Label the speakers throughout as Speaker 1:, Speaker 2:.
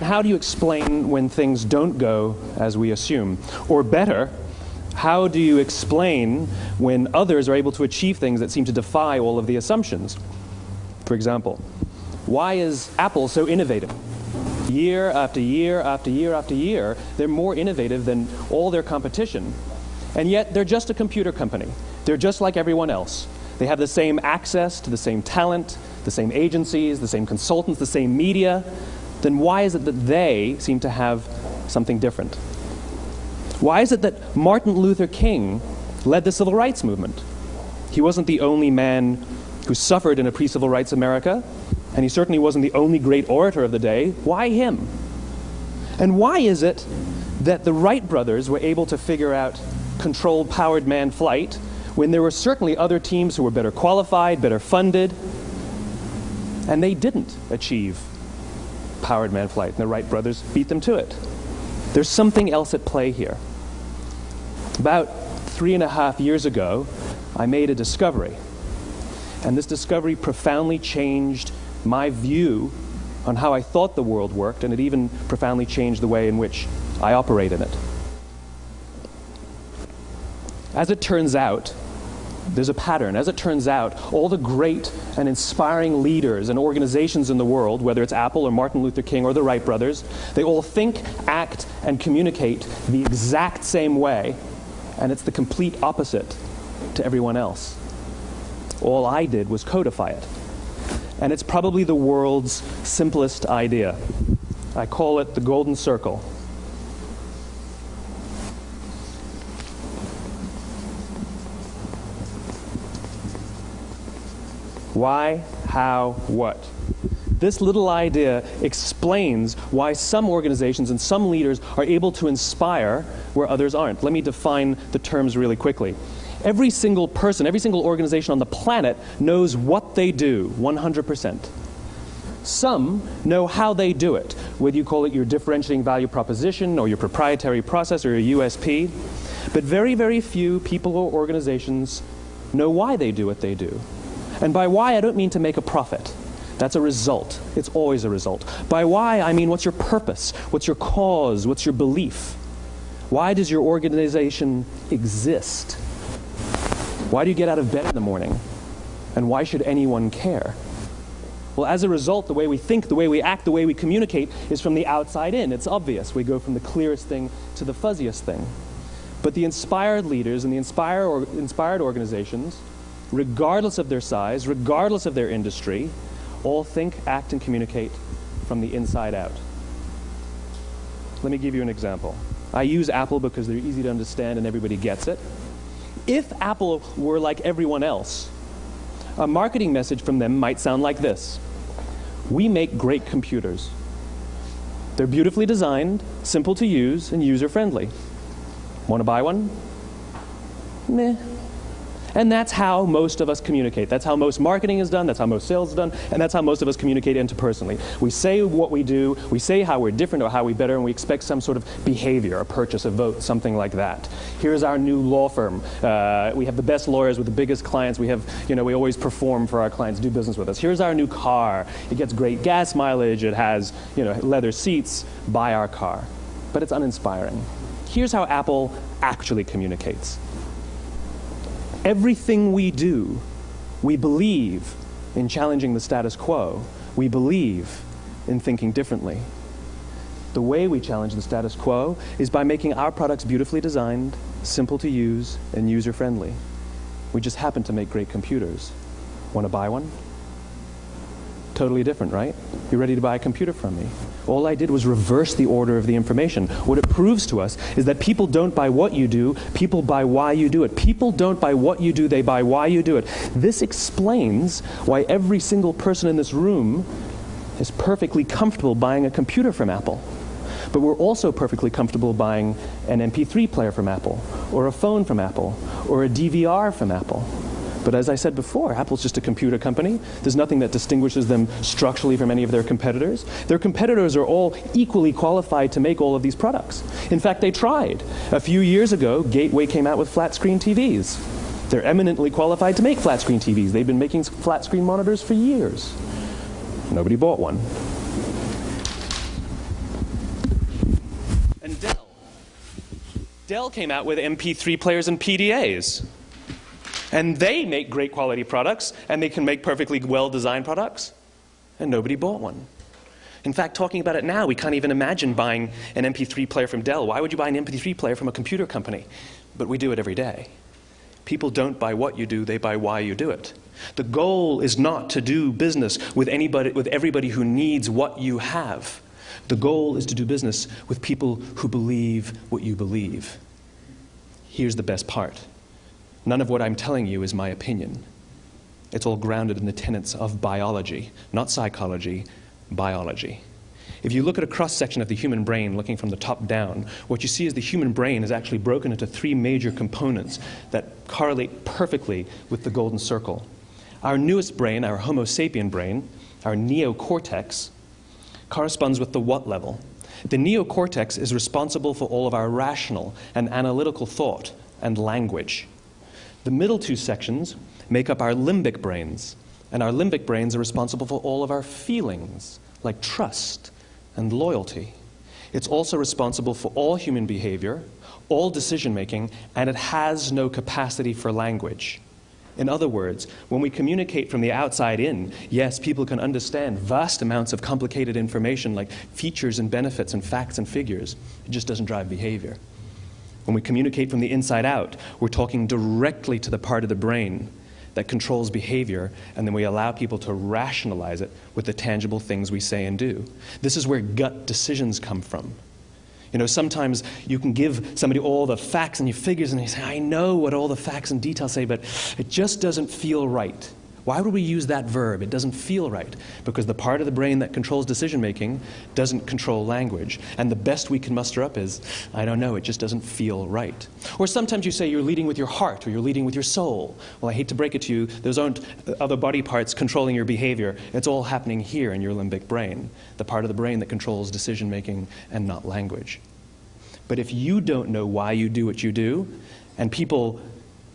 Speaker 1: How do you explain when things don't go as we assume? Or better, how do you explain when others are able to achieve things that seem to defy all of the assumptions? For example, why is Apple so innovative? Year after year after year after year, they're more innovative than all their competition. And yet, they're just a computer company. They're just like everyone else. They have the same access to the same talent, the same agencies, the same consultants, the same media. Then why is it that they seem to have something different? Why is it that Martin Luther King led the civil rights movement? He wasn't the only man who suffered in a pre-civil rights America, and he certainly wasn't the only great orator of the day. Why him? And why is it that the Wright brothers were able to figure out controlled powered manned flight when there were certainly other teams who were better qualified, better funded, and they didn't achieve powered manned flight, and the Wright brothers beat them to it? There's something else at play here. About 3.5 years ago, I made a discovery, and this discovery profoundly changed my view on how I thought the world worked, and it even profoundly changed the way in which I operate in it. As it turns out, there's a pattern. As it turns out, all the great and inspiring leaders and organizations in the world, whether it's Apple or Martin Luther King or the Wright brothers, they all think, act, and communicate the exact same way, and it's the complete opposite to everyone else. All I did was codify it. And it's probably the world's simplest idea. I call it the golden circle. Why, how, what? This little idea explains why some organizations and some leaders are able to inspire where others aren't. Let me define the terms really quickly. Every single person, every single organization on the planet knows what they do, 100%. Some know how they do it, whether you call it your differentiating value proposition or your proprietary process or your USP. But very, very few people or organizations know why they do what they do. And by why, I don't mean to make a profit. That's a result. It's always a result. By why, I mean what's your purpose? What's your cause? What's your belief? Why does your organization exist? Why do you get out of bed in the morning? And why should anyone care? Well, as a result, the way we think, the way we act, the way we communicate is from the outside in. It's obvious. We go from the clearest thing to the fuzziest thing. But the inspired leaders and the inspired organizations, regardless of their size, regardless of their industry, all think, act, and communicate from the inside out. Let me give you an example. I use Apple because they're easy to understand and everybody gets it. If Apple were like everyone else, a marketing message from them might sound like this. We make great computers. They're beautifully designed, simple to use, and user-friendly. Want to buy one? Meh. And that's how most of us communicate. That's how most marketing is done, that's how most sales is done, and that's how most of us communicate interpersonally. We say what we do, we say how we're different or how we're better, and we expect some sort of behavior, a purchase, a vote, something like that. Here's our new law firm. We have the best lawyers with the biggest clients. We have, we always perform for our clients, do business with us. Here's our new car. It gets great gas mileage. It has, leather seats. Buy our car. But it's uninspiring. Here's how Apple actually communicates. Everything we do, we believe in challenging the status quo. We believe in thinking differently. The way we challenge the status quo is by making our products beautifully designed, simple to use, and user-friendly. We just happen to make great computers. Want to buy one? Totally different, right? You're ready to buy a computer from me. All I did was reverse the order of the information. What it proves to us is that people don't buy what you do, people buy why you do it. People don't buy what you do, they buy why you do it. This explains why every single person in this room is perfectly comfortable buying a computer from Apple. But we're also perfectly comfortable buying an MP3 player from Apple, or a phone from Apple, or a DVR from Apple. But as I said before, Apple's just a computer company. There's nothing that distinguishes them structurally from any of their competitors. Their competitors are all equally qualified to make all of these products. In fact, they tried. A few years ago, Gateway came out with flat-screen TVs. They're eminently qualified to make flat-screen TVs. They've been making flat-screen monitors for years. Nobody bought one. And Dell came out with MP3 players and PDAs. And they make great quality products, and they can make perfectly well-designed products, and nobody bought one. In fact, talking about it now, we can't even imagine buying an MP3 player from Dell. Why would you buy an MP3 player from a computer company? But we do it every day. People don't buy what you do, they buy why you do it. The goal is not to do business with everybody who needs what you have. The goal is to do business with people who believe what you believe. Here's the best part. None of what I'm telling you is my opinion. It's all grounded in the tenets of biology, not psychology, biology. If you look at a cross-section of the human brain looking from the top down, what you see is the human brain is actually broken into three major components that correlate perfectly with the golden circle. Our newest brain, our Homo sapien brain, our neocortex, corresponds with the what level. The neocortex is responsible for all of our rational and analytical thought and language. The middle two sections make up our limbic brains, and our limbic brains are responsible for all of our feelings, like trust and loyalty. It's also responsible for all human behavior, all decision-making, and it has no capacity for language. In other words, when we communicate from the outside in, yes, people can understand vast amounts of complicated information like features and benefits and facts and figures. It just doesn't drive behavior. When we communicate from the inside out, we're talking directly to the part of the brain that controls behavior, and then we allow people to rationalize it with the tangible things we say and do. This is where gut decisions come from. You know, sometimes you can give somebody all the facts and your figures, and they say, I know what all the facts and details say, but it just doesn't feel right. Why would we use that verb? It doesn't feel right. Because the part of the brain that controls decision-making doesn't control language. And the best we can muster up is, I don't know, it just doesn't feel right. Or sometimes you say you're leading with your heart or you're leading with your soul. Well, I hate to break it to you, those aren't other body parts controlling your behavior. It's all happening here in your limbic brain, the part of the brain that controls decision-making and not language. But if you don't know why you do what you do, and people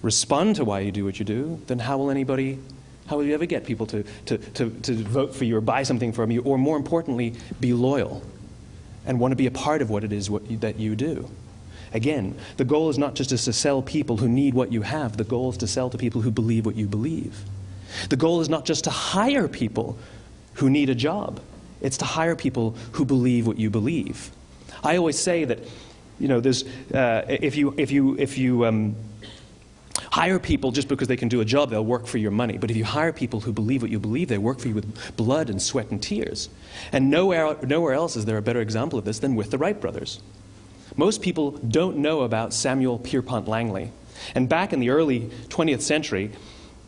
Speaker 1: respond to why you do what you do, then how will you ever get people to vote for you or buy something from you, or more importantly, be loyal and want to be a part of what it is that you do? Again, the goal is not just to sell people who need what you have. The goal is to sell to people who believe what you believe. The goal is not just to hire people who need a job. It's to hire people who believe what you believe. I always say that, you know, there's if you hire people just because they can do a job, they'll work for your money. But if you hire people who believe what you believe, they work for you with blood and sweat and tears. And nowhere else is there a better example of this than with the Wright brothers. Most people don't know about Samuel Pierpont Langley. And back in the early 20th century,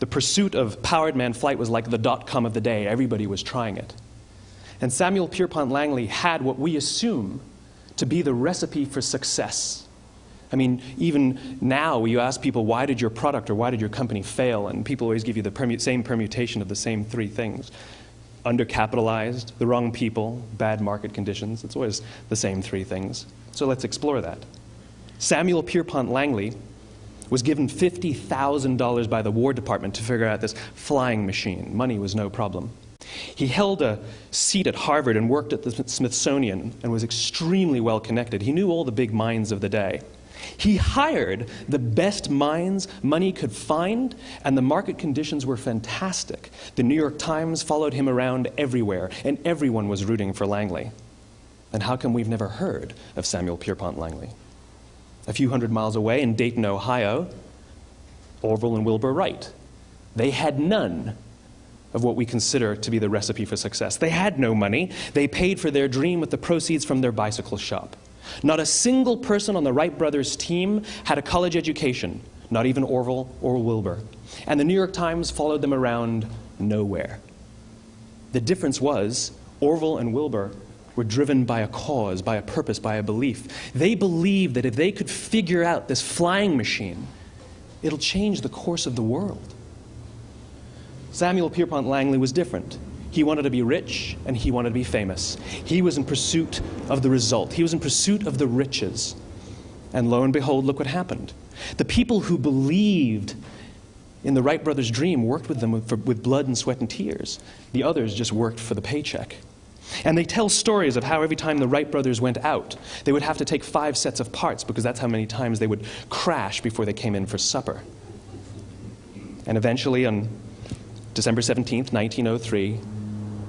Speaker 1: the pursuit of powered man flight was like the .com of the day. Everybody was trying it. And Samuel Pierpont Langley had what we assume to be the recipe for success. I mean, even now, you ask people, why did your product or why did your company fail? And people always give you the same permutation of the same three things. Undercapitalized, the wrong people, bad market conditions. It's always the same three things. So let's explore that. Samuel Pierpont Langley was given $50,000 by the War Department to figure out this flying machine. Money was no problem. He held a seat at Harvard and worked at the Smithsonian and was extremely well connected. He knew all the big minds of the day. He hired the best minds money could find, and the market conditions were fantastic. The New York Times followed him around everywhere, and everyone was rooting for Langley. And how come we've never heard of Samuel Pierpont Langley? A few hundred miles away in Dayton, Ohio, Orville and Wilbur Wright. They had none of what we consider to be the recipe for success. They had no money. They paid for their dream with the proceeds from their bicycle shop. Not a single person on the Wright brothers' team had a college education, not even Orville or Wilbur. And the New York Times followed them around nowhere. The difference was Orville and Wilbur were driven by a cause, by a purpose, by a belief. They believed that if they could figure out this flying machine, it'll change the course of the world. Samuel Pierpont Langley was different. He wanted to be rich, and he wanted to be famous. He was in pursuit of the result. He was in pursuit of the riches. And lo and behold, look what happened. The people who believed in the Wright brothers' dream worked with them with blood and sweat and tears. The others just worked for the paycheck. And they tell stories of how every time the Wright brothers went out, they would have to take 5 sets of parts because that's how many times they would crash before they came in for supper. And eventually, on December 17th, 1903,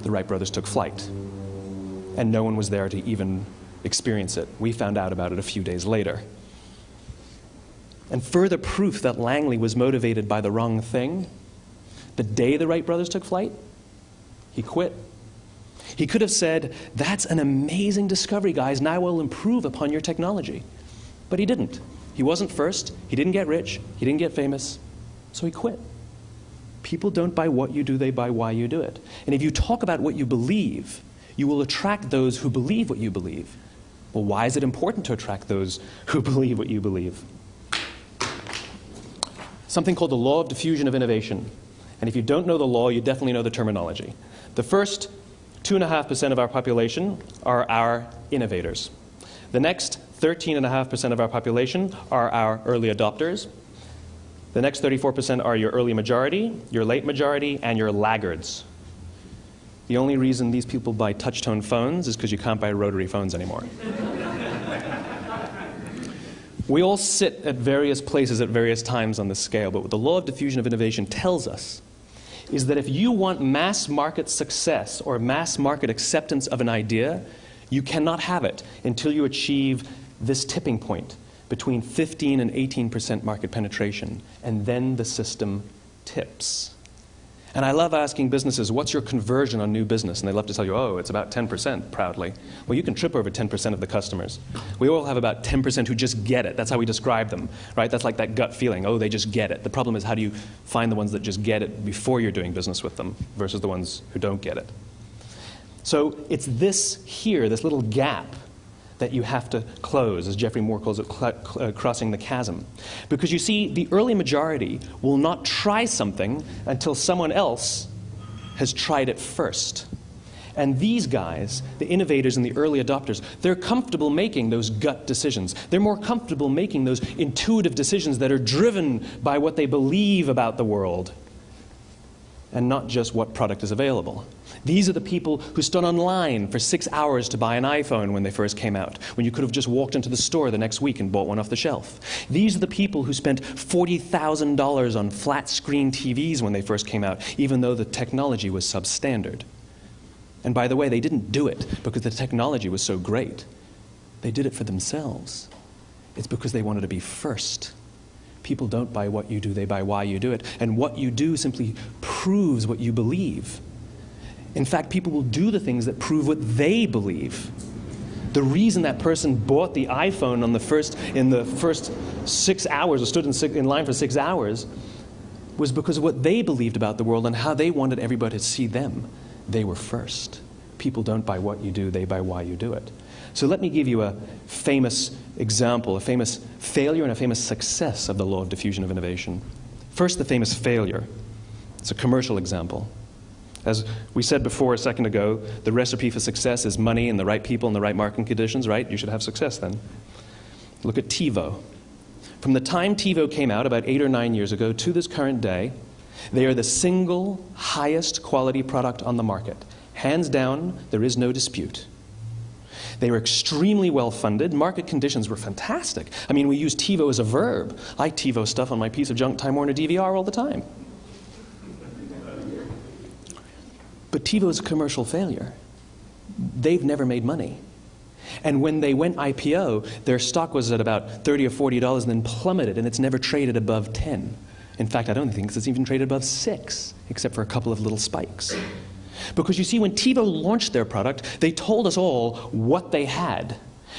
Speaker 1: the Wright brothers took flight. And no one was there to even experience it. We found out about it a few days later. And further proof that Langley was motivated by the wrong thing, the day the Wright brothers took flight, he quit. He could have said, "That's an amazing discovery, guys. Now we'll improve upon your technology." But he didn't. He wasn't first. He didn't get rich. He didn't get famous. So he quit. People don't buy what you do, they buy why you do it. And if you talk about what you believe, you will attract those who believe what you believe. Well, why is it important to attract those who believe what you believe? Something called the law of diffusion of innovation. And if you don't know the law, you definitely know the terminology. The first 2.5% of our population are our innovators. The next 13.5% of our population are our early adopters. The next 34% are your early majority, your late majority, and your laggards. The only reason these people buy touch-tone phones is because you can't buy rotary phones anymore. We all sit at various places at various times on the scale, but what the law of diffusion of innovation tells us is that if you want mass market success or mass market acceptance of an idea, you cannot have it until you achieve this tipping point between 15 and 18% market penetration, and then the system tips. And I love asking businesses, what's your conversion on new business? And they love to tell you, oh, it's about 10%, proudly. Well, you can trip over 10% of the customers. We all have about 10% who just get it. That's how we describe them, right? That's like that gut feeling, oh, they just get it. The problem is, how do you find the ones that just get it before you're doing business with them versus the ones who don't get it? So it's this here, this little gap, that you have to close, as Geoffrey Moore calls it, crossing the chasm. Because you see, the early majority will not try something until someone else has tried it first. And these guys, the innovators and the early adopters, they're comfortable making those gut decisions. They're more comfortable making those intuitive decisions that are driven by what they believe about the world, and not just what product is available. These are the people who stood online for 6 hours to buy an iPhone when they first came out, when you could have just walked into the store the next week and bought one off the shelf. These are the people who spent $40,000 on flat-screen TVs when they first came out, even though the technology was substandard. And by the way, they didn't do it because the technology was so great. They did it for themselves. It's because they wanted to be first. People don't buy what you do, they buy why you do it. And what you do simply proves what you believe. In fact, people will do the things that prove what they believe. The reason that person bought the iPhone in the first 6 hours, or stood in line for 6 hours, was because of what they believed about the world and how they wanted everybody to see them. They were first. People don't buy what you do, they buy why you do it. So let me give you a famous example, a famous failure and a famous success of the law of diffusion of innovation. First, the famous failure. It's a commercial example. As we said before a second ago, the recipe for success is money and the right people and the right marketing conditions, right? You should have success then. Look at TiVo. From the time TiVo came out about 8 or 9 years ago to this current day, they are the single highest quality product on the market. Hands down, there is no dispute. They were extremely well funded. Market conditions were fantastic. I mean, we use TiVo as a verb. I TiVo stuff on my piece of junk Time Warner DVR all the time. But TiVo is a commercial failure. They've never made money. And when they went IPO, their stock was at about $30 or $40 and then plummeted, and it's never traded above 10. In fact, I don't think it's even traded above 6, except for a couple of little spikes. Because you see, when TiVo launched their product, they told us all what they had.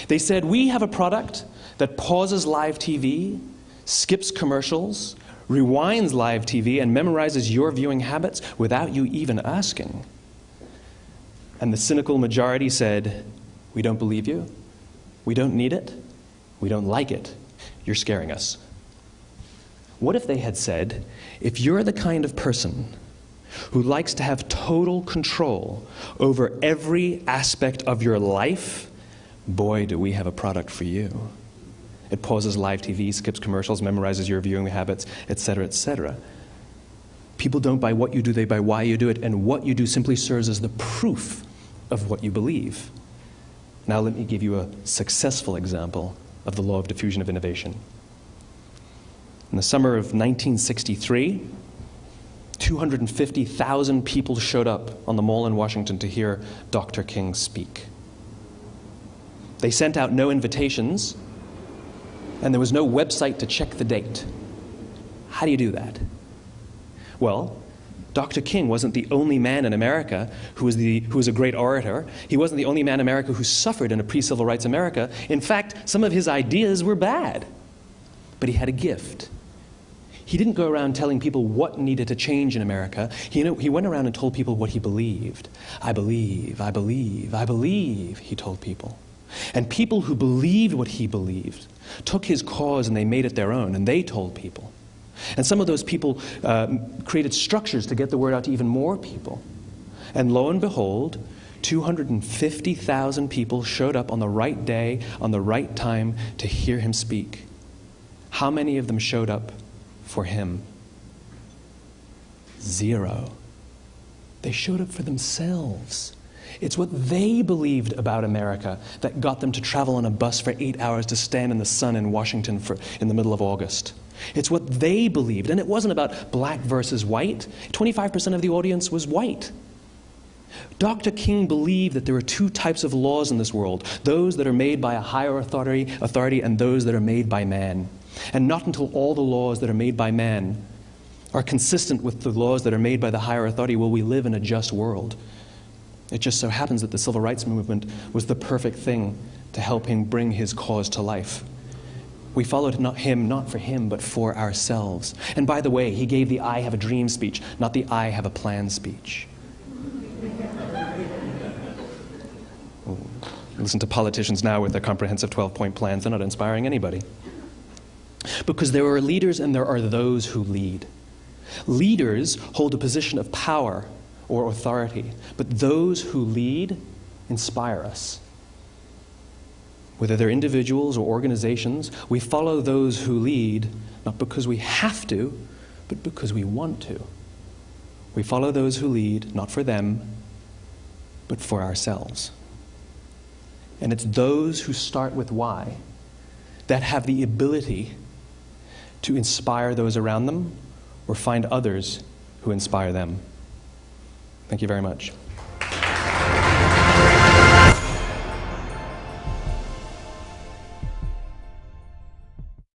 Speaker 1: They said, we have a product that pauses live TV, skips commercials, rewinds live TV, and memorizes your viewing habits without you even asking. And the cynical majority said, we don't believe you, we don't need it, we don't like it, you're scaring us. What if they had said, if you're the kind of person who likes to have total control over every aspect of your life, boy, do we have a product for you. It pauses live TV, skips commercials, memorizes your viewing habits, etc., etc. People don't buy what you do, they buy why you do it, and what you do simply serves as the proof of what you believe. Now let me give you a successful example of the law of diffusion of innovation. In the summer of 1963, 250,000 people showed up on the Mall in Washington to hear Dr. King speak. They sent out no invitations, and there was no website to check the date. How do you do that? Well, Dr. King wasn't the only man in America who was a great orator. He wasn't the only man in America who suffered in a pre-civil rights America. In fact, some of his ideas were bad. But he had a gift. He didn't go around telling people what needed to change in America. He went around and told people what he believed. I believe, I believe, I believe, he told people. And people who believed what he believed took his cause and they made it their own, and they told people. And some of those people created structures to get the word out to even more people. And lo and behold, 250,000 people showed up on the right day, on the right time to hear him speak. How many of them showed up for him? 0. They showed up for themselves. It's what they believed about America that got them to travel on a bus for 8 hours to stand in the sun in Washington in the middle of August. It's what they believed. And it wasn't about black versus white. 25% of the audience was white. Dr. King believed that there are 2 types of laws in this world, those that are made by a higher authority and those that are made by man. And not until all the laws that are made by man are consistent with the laws that are made by the higher authority will we live in a just world. It just so happens that the civil rights movement was the perfect thing to help him bring his cause to life. We followed him not for him, but for ourselves. And by the way, he gave the I have a dream speech, not the I have a plan speech. Listen to politicians now with their comprehensive 12-point plans. They're not inspiring anybody. Because there are leaders and there are those who lead. Leaders hold a position of power or authority, but those who lead inspire us. Whether they're individuals or organizations, we follow those who lead not because we have to, but because we want to. We follow those who lead not for them, but for ourselves. And it's those who start with why that have the ability to inspire those around them or find others who inspire them. Thank you very much.